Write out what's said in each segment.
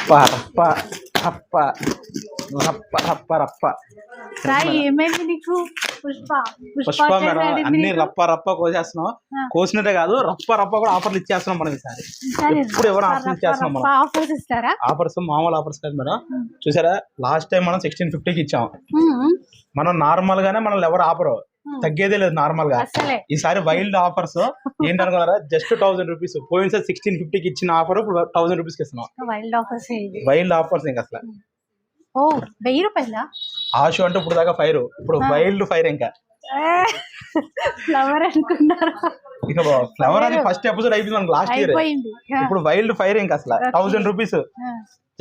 రప్ప రప్ప రప్ప రప్ప రప్ప రప్ప ఏమైంది నీకు? పుష్ప పుష్ప మేడం అన్ని రప్ప రప్ప కోసేస్తున్నాం. కోసినట్టే కాదు రప్ప రప్ప కూడా ఆఫర్లు ఇచ్చేస్తున్నాం మనం ఈసారి. ఇప్పుడు ఎవరు ఆఫర్లు ఇచ్చేస్తున్నాం మనం. ఆఫర్స్ ఇస్తారా? ఆఫర్స్ మామూలు ఆఫర్స్ కాదు మేడం. చూసారా లాస్ట్ టైం మనం 1650కి ఇచ్చాం. మనం నార్మల్ గానే మనల్ని ఎవరు ఆఫరు తగ్గేదే లేదు నార్మల్ గా. ఈసారి వైల్డ్ ఆఫర్స్ ఏంటనుకున్నారా? Just 1000 rupees. పోయినసారి 1650కి ఇచ్చిన ఆఫర్ ఇప్పుడు 1000 రూపీస్ కి ఇస్తున్నాం. వైల్డ్ ఆఫర్స్ ఇంకా అసలు. ఓ 1000 రూపాయల ఆషు అంటే ఇప్పుడు దాకా ఫైర్, ఇప్పుడు వైల్డ్ ఫైర్. ఇంకా ఫ్లవర్ అనుకున్నారు. ఇక ఫ్లవర్ అది ఫస్ట్ ఎపిసోడ్ అయిపోయింది మనకు లాస్ట్ ఇయర్. ఇప్పుడు వైల్డ్ ఫైర్ ఇంకా అసలు 1000 రూపీస్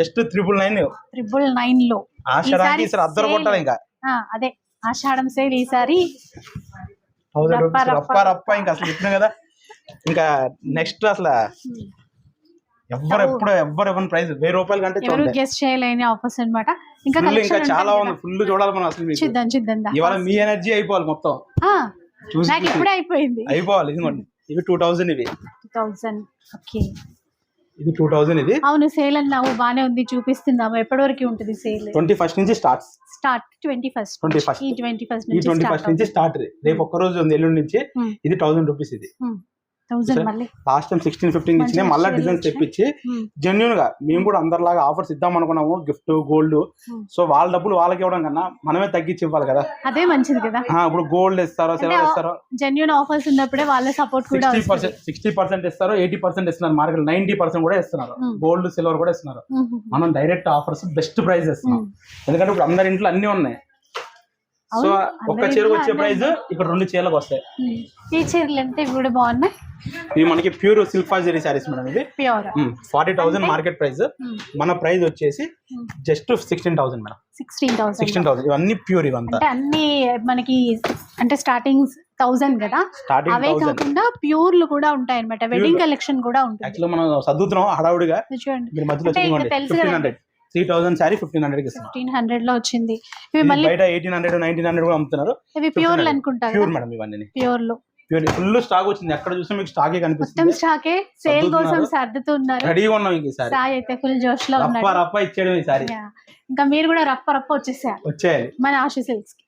జస్ట్ 999 లో. ఆషాఢానికి ఈసారి అద్దరు కొట్టాలి ఇంకా. అదే ఆషాఢం సేల్ ఈసారి 1000 రూపీస్ రప్ప రప్ప ఇంకా అసలు చెప్పినా కదా. ఇంకా నెక్స్ట్ అసలు ఎవ్వరు ఇవ్వని ప్రైస్ 1000 రూపాయల కంటే గెస్ట్ చేయలేని ఆఫర్స్ అన్నమాట. ఇంకా చాలా ఉంది. ఫుల్ చూడాలి మనం అసలు. చూద్దాం ఇవాళ మీ ఎనర్జీ అయిపోవాలి మొత్తం. నాకు ఇప్పుడే అయిపోవాలి. ఇదిగోండి ఇవి 2000. ఇవి 2000. ఓకే ఇది 2000. ఇది అవును సేల్ అన్నావు బానే ఉంది. చూపిస్తున్నాము. ఎప్పటి వరకు ఉంటుంది సేల్? 21st నుంచి స్టార్ట్ 21st. ఈ 21st నుంచి స్టార్ట్. రేపు ఒక్క రోజు ఉంది, ఎల్లుండి నుంచి. ఇది 1000 రూపీస్. ఇది 1000 మళ్ళీ లాస్ట్ టైం 1650 ఇచ్చిన మళ్ళీ డిజైన్స్ తెప్పించి జెన్యూన్ గా మేము కూడా అందరిలాగా ఆఫర్స్ ఇద్దాం అనుకున్నాము. Gift gold. సో వాళ్ళ డబ్బులు వాళ్ళకి ఇవ్వడం కన్నా మనమే తగ్గించి ఇవ్వాలి కదా. అదే మంచిది కదా. ఇప్పుడు గోల్డ్ ఇస్తారో సిల్వర్ ఇస్తారో జెన్యూన్ ఆఫర్స్ ఉన్నప్పుడే వాళ్ళ సపోర్ట్ కూడా 60% ఇస్తారో 80% ఇస్తున్నారు. మార్కెట్ 90% కూడా ఇస్తున్నారు. గోల్డ్ సిల్వర్ కూడా ఇస్తున్నారు. మనం డైరెక్ట్ ఆఫర్స్ బెస్ట్ ప్రైస్ ఇస్తున్నాం. ఎందుకంటే ఇప్పుడు అందరి ఇంట్లో అన్ని ఉన్నాయి. సో ఒక్క చీరకు వచ్చే ప్రైస్ ఇక్కడ 2 చీరలకు వస్తాయి. ఈ చీరలు అంటే కూడా బాగున్నాయి. ఇవి మనకి ప్యూర్ సిల్క్ ఫాజరీ సారీస్ మేడం. ఇది 40,000 మార్కెట్ ప్రైస్. మన ప్రైస్ వచ్చేసి జస్ట్ 16,000 మేడం. 16,000. ఇవన్నీ ప్యూర్. ఇవంతా అన్ని మనకి అంటే స్టార్టింగ్ 1000 కదా. అవే కాకుండా ప్యూర్లు కూడా ఉంటాయి అన్నమాట. వెడ్డింగ్ కలెక్షన్ కూడా ఉంటుంది. యాక్చువల్లీ మనం చదువుతున్నాం హడావుడిగా. మీరు మధ్యలో 1500 3000 సారీ 1500 కి ఇస్తున్నాం. 1500 లో వచ్చింది. ఇవి మళ్ళీ బయట 1800 1900 కూడా అమ్ముతున్నారు. ఇవి ప్యూర్లు అనుకుంటా. ప్యూర్ మేడం ఇవన్నీ ప్యూర్లు. ఫుల్ స్టాక్ వచ్చింది. ఎక్కడ చూసినా మీకు స్టాకే కనిపిస్తుంది. మొత్తం స్టాకే. సేల్ కోసం సర్దుతున్నారు. రెడీగా ఉన్నాం. ఇంక ఈసారి సాయి అయితే ఫుల్ జోష్ లో ఉన్నాడు. రప్ప రప్ప ఇచ్చేయడం ఈసారి. ఇంకా మీరు కూడా రప్ప రప్ప వచ్చేయాలి మన ఆశ సిల్క్స్ కి.